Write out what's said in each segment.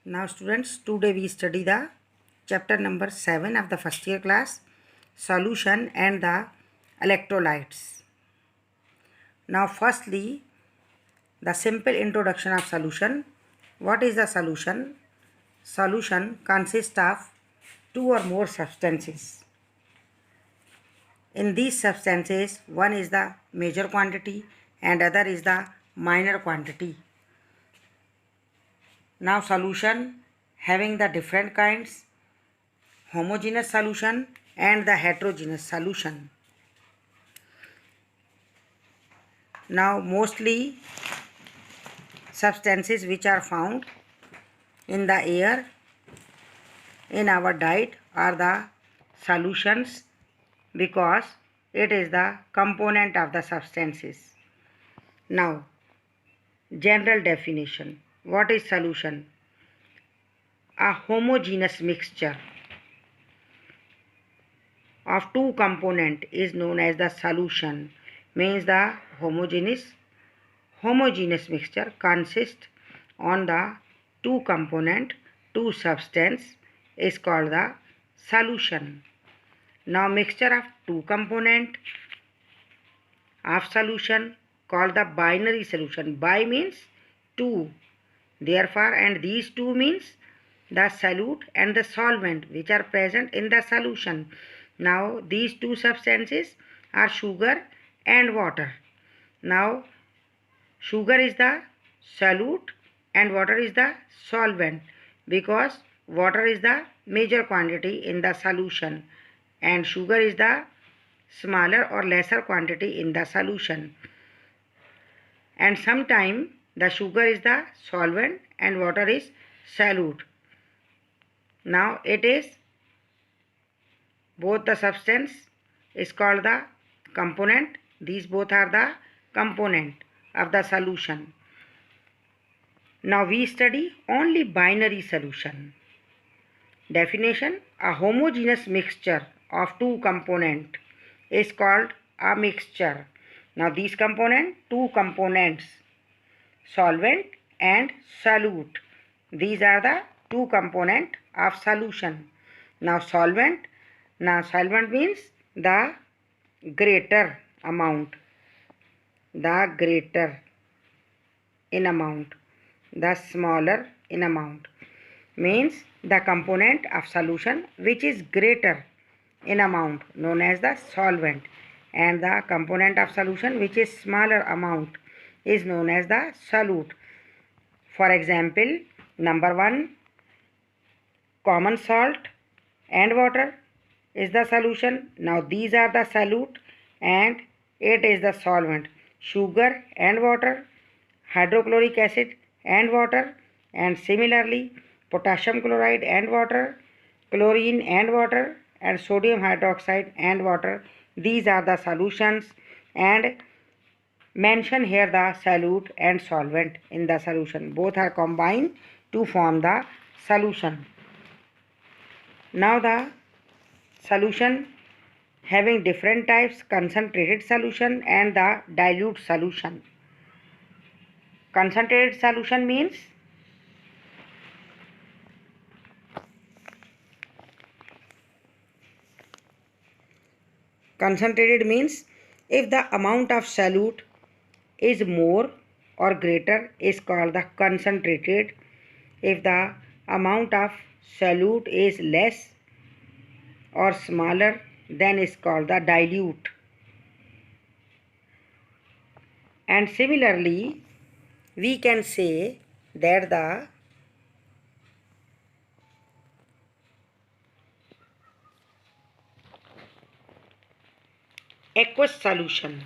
Now students, today we study the chapter number 7 of the first year class, solution and the electrolytes. Now firstly, the simple introduction of solution. What is the solution? Solution consists of two or more substances. In these substances, one is the major quantity and other is the minor quantity. Now solution having the different kinds, homogeneous solution and the heterogeneous solution. Now mostly substances which are found in the air in our diet are the solutions because it is the component of the substances. Now general definition. What is solution? A homogeneous mixture of two component is known as the solution. Means the homogeneous mixture consists on the two component, two substance is called the solution. Now mixture of two component of solution called the binary solution. Bi means two, therefore, and these two means the solute and the solvent which are present in the solution. Now these two substances are sugar and water. Now sugar is the solute and water is the solvent because water is the major quantity in the solution and sugar is the smaller or lesser quantity in the solution. And sometimes the sugar is the solvent and water is solute. Now it is both the substance is called the component. These both are the component of the solution. Now we study only binary solution. Definition: a homogeneous mixture of two components is called a mixture. Now these two components, solvent and solute. These are the two components of solution. Now solvent means the greater amount, the greater in amount, the smaller in amount, means the component of solution which is greater in amount known as the solvent, and the component of solution which is smaller amount is known as the solute. For example, number 1, common salt and water is the solution. Now these are the solute and it is the solvent. Sugar and water, hydrochloric acid and water, and similarly potassium chloride and water, chlorine and water, and sodium hydroxide and water. These are the solutions, and mention here the solute and solvent in the solution. Both are combined to form the solution. Now the solution having different types: concentrated solution and the dilute solution. Concentrated solution means if the amount of solute is more or greater is called the concentrated. If the amount of solute is less or smaller, then is called the dilute. And similarly, we can say that the aqueous solution,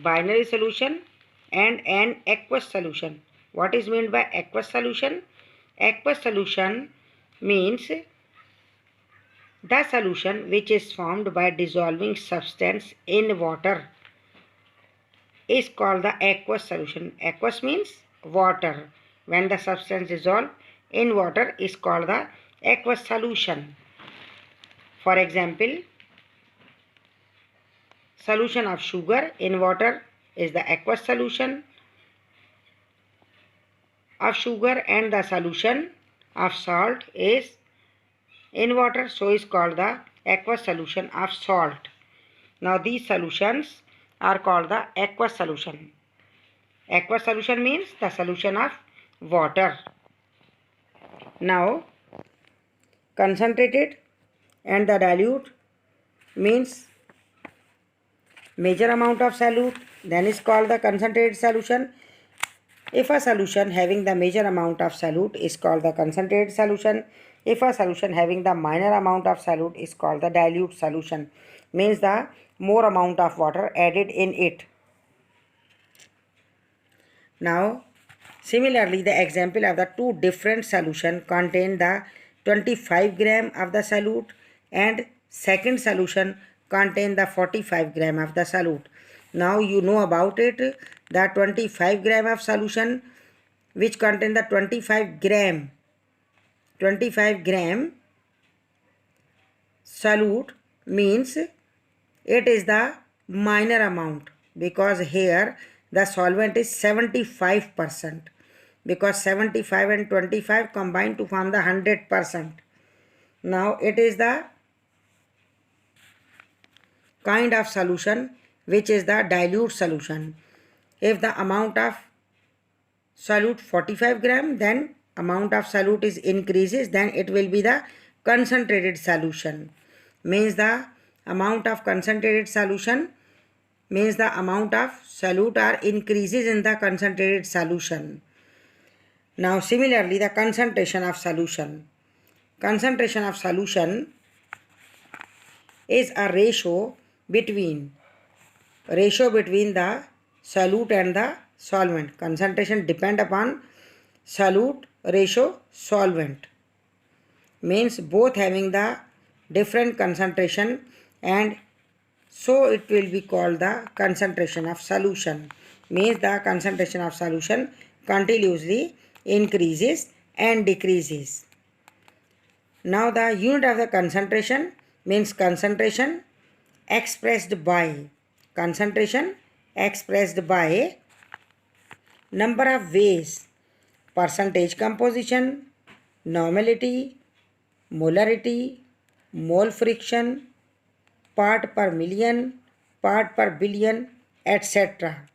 binary solution and an aqueous solution. What is meant by aqueous solution? Aqueous solution means the solution which is formed by dissolving substance in water is called the aqueous solution. Aqueous means water. When the substance dissolved in water is called the aqueous solution. For example, solution of sugar in water is the aqueous solution of sugar, and the solution of salt is in water, so is called the aqueous solution of salt. Now these solutions are called the aqueous solution. Aqueous solution means the solution of water. Now concentrated and the dilute means major amount of solute, then is called the concentrated solution. If a solution having the major amount of solute is called the concentrated solution. If a solution having the minor amount of solute is called the dilute solution, means the more amount of water added in it. Now similarly, the example of the two different solution contain the 25 gram of the solute and second solution contain the 45 gram of the solute. Now you know about it, the 25 gram of solution which contain the 25 gram solute means it is the minor amount, because here the solvent is 75%, because 75 and 25 combine to form the 100%. Now it is the kind of solution which is the dilute solution. If the amount of solute 45 gram, then amount of solute is increases, then it will be the concentrated solution. Means the amount of concentrated solution means the amount of solute are increases in the concentrated solution. Now similarly, the concentration of solution. Concentration of solution is a ratio between the solute and the solvent. Concentration depend upon solute ratio solvent. Means both having the different concentration, and so it will be called the concentration of solution. Means the concentration of solution continuously increases and decreases. Now the unit of the concentration means concentration expressed by number of ways: percentage composition, normality, molarity, mole fraction, part per million, part per billion, etc.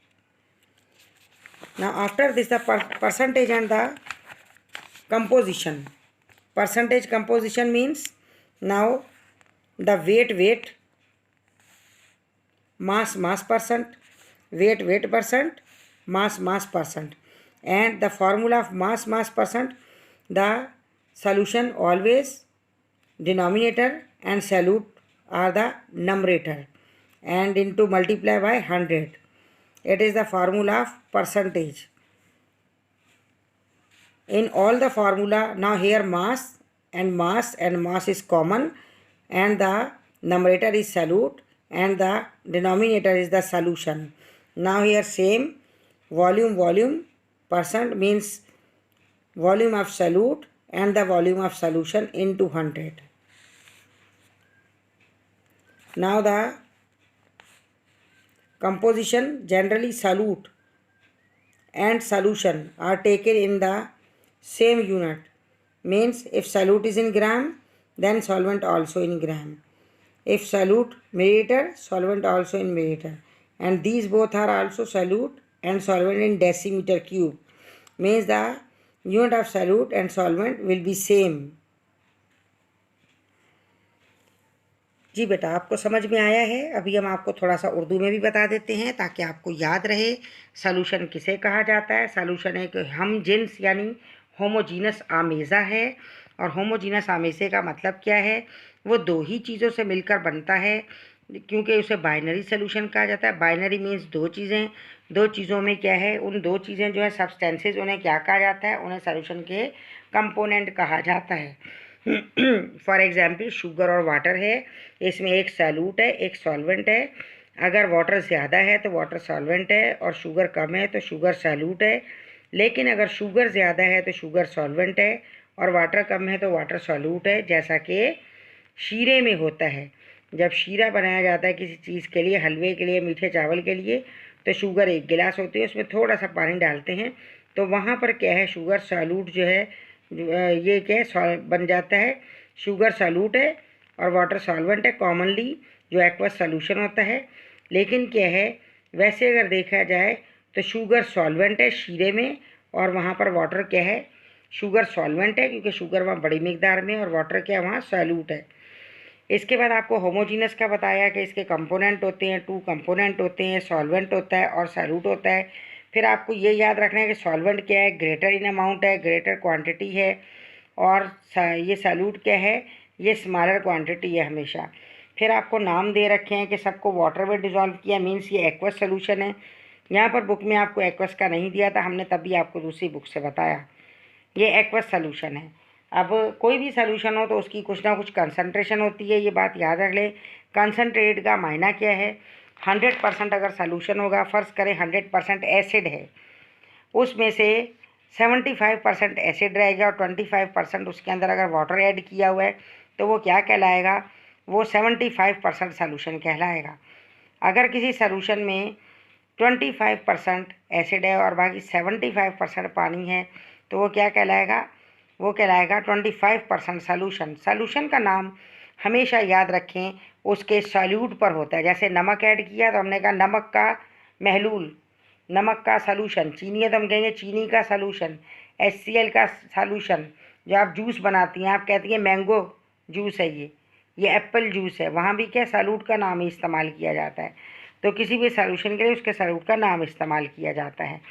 Now after this, the percentage and the composition. Percentage composition means now the weight mass percent, weight percent, mass percent, and the formula of mass percent, the solution always denominator and solute are the numerator, and into multiply by 100. It is the formula of percentage. In all the formula, now here mass is common, and the numerator is solute and the denominator is the solution. Now here same volume percent means volume of solute and the volume of solution into 100. Now the composition, generally solute and solution are taken in the same unit. Means if solute is in gram, then solvent also in gram. If solute milliliter, solvent also in milliliter. And these both are also solute and solvent in decimeter cube. Means the unit of solute and solvent will be same. जी बेटा, आपको समझ में आया है। अभी हम आपको थोड़ा सा उर्दू में भी बता देते हैं ताकि आपको याद रहे सॉल्यूशन किसे कहा जाता है। सॉल्यूशन एक हम जिन्स यानी होमोजीनस आमेज़ा है, और होमोजीनस आमेज़े का मतलब क्या है, वो दो ही चीज़ों से मिलकर बनता है, क्योंकि उसे बाइनरी सॉल्यूशन कहा जाता है। बाइनरी मीन्स दो चीज़ें, दो चीज़ों में क्या है, उन दो चीज़ें जो है सब्सटेंसेस, उन्हें क्या कहा जाता है, उन्हें सॉल्यूशन के कंपोनेंट कहा जाता है। फॉर एग्जाम्पल शुगर और वाटर है, इसमें एक सॉल्यूट है एक सॉल्वेंट है। अगर वाटर ज़्यादा है तो वाटर सॉल्वेंट है, और शुगर कम है तो शुगर सॉल्यूट है। लेकिन अगर शुगर ज़्यादा है तो शुगर सॉल्वेंट है, और वाटर कम है तो वाटर सॉल्यूट है। जैसा कि शीरे में होता है, जब शीरा बनाया जाता है किसी चीज़ के लिए, हलवे के लिए, मीठे चावल के लिए, तो शुगर 1 गिलास होती है, उसमें थोड़ा सा पानी डालते हैं, तो वहाँ पर क्या है, शुगर सॉल्यूट जो है ये क्या है, बन जाता है, शुगर सॉल्यूट है और वाटर सॉल्वेंट है कॉमनली जो एक्वस सॉल्यूशन होता है। लेकिन क्या है, वैसे अगर देखा जाए तो शुगर सॉल्वेंट है शीरे में, और वहाँ पर वाटर क्या है, शुगर सॉल्वेंट है, क्योंकि शुगर वहाँ बड़ी मिकदार में और वाटर क्या है वहाँ सॉल्यूट है। इसके बाद आपको होमोजीनस का बताया कि इसके कंपोनेंट होते हैं, 2 कंपोनेंट होते हैं, सॉल्वेंट होता है और सॉल्यूट होता है। फिर आपको ये याद रखना है कि सॉल्वेंट क्या है, ग्रेटर इन अमाउंट है, ग्रेटर क्वांटिटी है, और ये सॉल्यूट क्या है, ये स्मॉलर क्वांटिटी है हमेशा। फिर आपको नाम दे रखे हैं कि सबको वाटर में डिज़ोल्व किया, मीन्स ये एक्वस सोल्यूशन है। यहाँ पर बुक में आपको एक्वस का नहीं दिया था, हमने तभी आपको दूसरी बुक से बताया ये एक्वस सोल्यूशन है। अब कोई भी सोल्यूशन हो तो उसकी कुछ ना कुछ कंसंट्रेशन होती है, ये बात याद रख ले। कंसंट्रेट का मायना क्या है, 100% अगर सोल्यूशन होगा, फ़र्ज़ करें 100% एसिड है, उसमें से 75% एसिड रहेगा और 25% उसके अंदर अगर वाटर ऐड किया हुआ है तो वो क्या कहलाएगा, वो 75% सोल्यूशन कहलाएगा। अगर किसी सोल्यूशन में 25% एसिड है और बाकी 75% पानी है तो वो क्या कहलाएगा, वो कहलाएगा 25% सोल्यूशन। सोल्यूशन का नाम हमेशा याद रखें उसके सॉल्यूट पर होता है। जैसे नमक ऐड किया तो हमने कहा नमक का महलूल, नमक का सॉल्यूशन। चीनी है तो हम कहेंगे चीनी का सॉल्यूशन। HCl का सॉल्यूशन। जो आप जूस बनाती हैं, आप कहती हैं मैंगो जूस है, ये एप्पल जूस है, वहाँ भी क्या सॉल्यूट का नाम ही इस्तेमाल किया जाता है। तो किसी भी सॉल्यूशन के लिए उसके सॉल्यूट का नाम इस्तेमाल किया जाता है।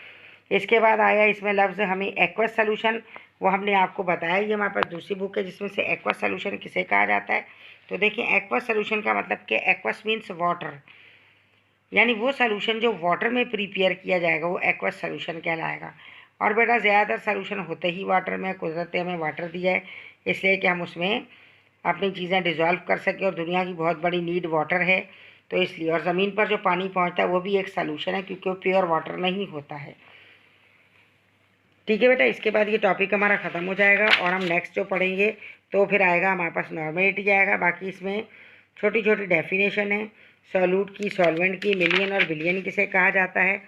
इसके बाद आया इसमें लफ्ज़ हमें एक्वस सॉल्यूशन, वो हमने आपको बताया। ये हमारे पास दूसरी बुक है जिसमें से एक्वस सॉल्यूशन किसे कहा जाता है। तो देखिए एक्वस सॉल्यूशन का मतलब कि एक्वस मीन्स वाटर, यानी वो सॉल्यूशन जो वाटर में प्रिपेयर किया जाएगा वो एक्वस सॉल्यूशन कहलाएगा। और बेटा ज़्यादातर सॉल्यूशन होते ही वाटर में, कुदरत ने हमें वाटर दिया है इसलिए कि हम उसमें अपनी चीज़ें डिज़ोल्व कर सकें, और दुनिया की बहुत बड़ी नीड वाटर है तो इसलिए। और ज़मीन पर जो पानी पहुंचता है वो भी एक सॉल्यूशन है क्योंकि वो प्योर वाटर नहीं होता है। ठीक है बेटा, इसके बाद ये टॉपिक हमारा ख़त्म हो जाएगा और हम नेक्स्ट जो पढ़ेंगे तो फिर आएगा हमारे पास नॉर्मेलिटी आएगा। बाकी इसमें छोटी छोटी डेफिनेशन है सॉल्यूट की, सॉल्वेंट की, मिलियन और बिलियन किसे कहा जाता है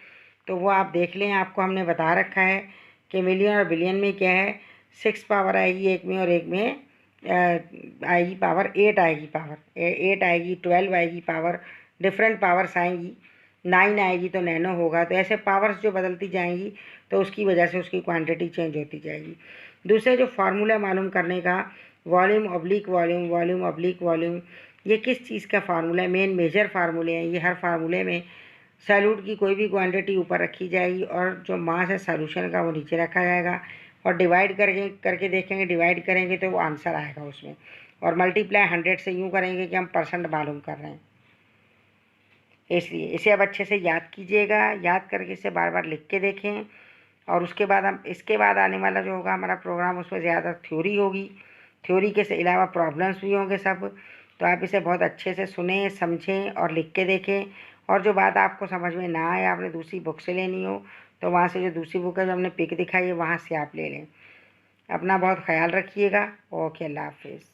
तो वो आप देख लें। आपको हमने बता रखा है कि मिलियन और बिलियन में क्या है, 6 पावर आएगी एक में, और एक में आएगी पावर 8 आएगी, पावर 8 आएगी, 12 आएगी पावर, डिफरेंट पावर्स आएंगी, 9 आएगी तो नैनो होगा। तो ऐसे पावर्स जो बदलती जाएंगी तो उसकी वजह से उसकी क्वांटिटी चेंज होती जाएगी। दूसरे जो फार्मूला मालूम करने का, volume oblique volume, volume oblique volume, ये किस चीज़ का फार्मूला है, मेन मेजर फार्मूले हैं ये। हर फार्मूले में सॉल्यूट की कोई भी क्वांटिटी ऊपर रखी जाएगी और जो मास है सॉल्यूशन का वो नीचे रखा जाएगा, और डिवाइड करके देखेंगे, डिवाइड करेंगे तो वो आंसर आएगा उसमें, और मल्टीप्लाई 100 से यूँ करेंगे कि हम परसेंट मालूम कर रहे हैं। इसलिए इसे अब अच्छे से याद कीजिएगा, याद करके इसे बार बार लिख के देखें। और उसके बाद हम, इसके बाद आने वाला जो होगा हमारा प्रोग्राम, उसमें ज़्यादा थ्योरी होगी, थ्योरी के अलावा प्रॉब्लम्स भी होंगे सब। तो आप इसे बहुत अच्छे से सुने, समझें और लिख के देखें। और जो बात आपको समझ में ना आए, आपने दूसरी बुक से लेनी हो तो वहाँ से जो दूसरी बुक है जो हमने पिक दिखाई है वहाँ से आप ले लें। अपना बहुत ख्याल रखिएगा। ओके, अल्लाह हाफिज़।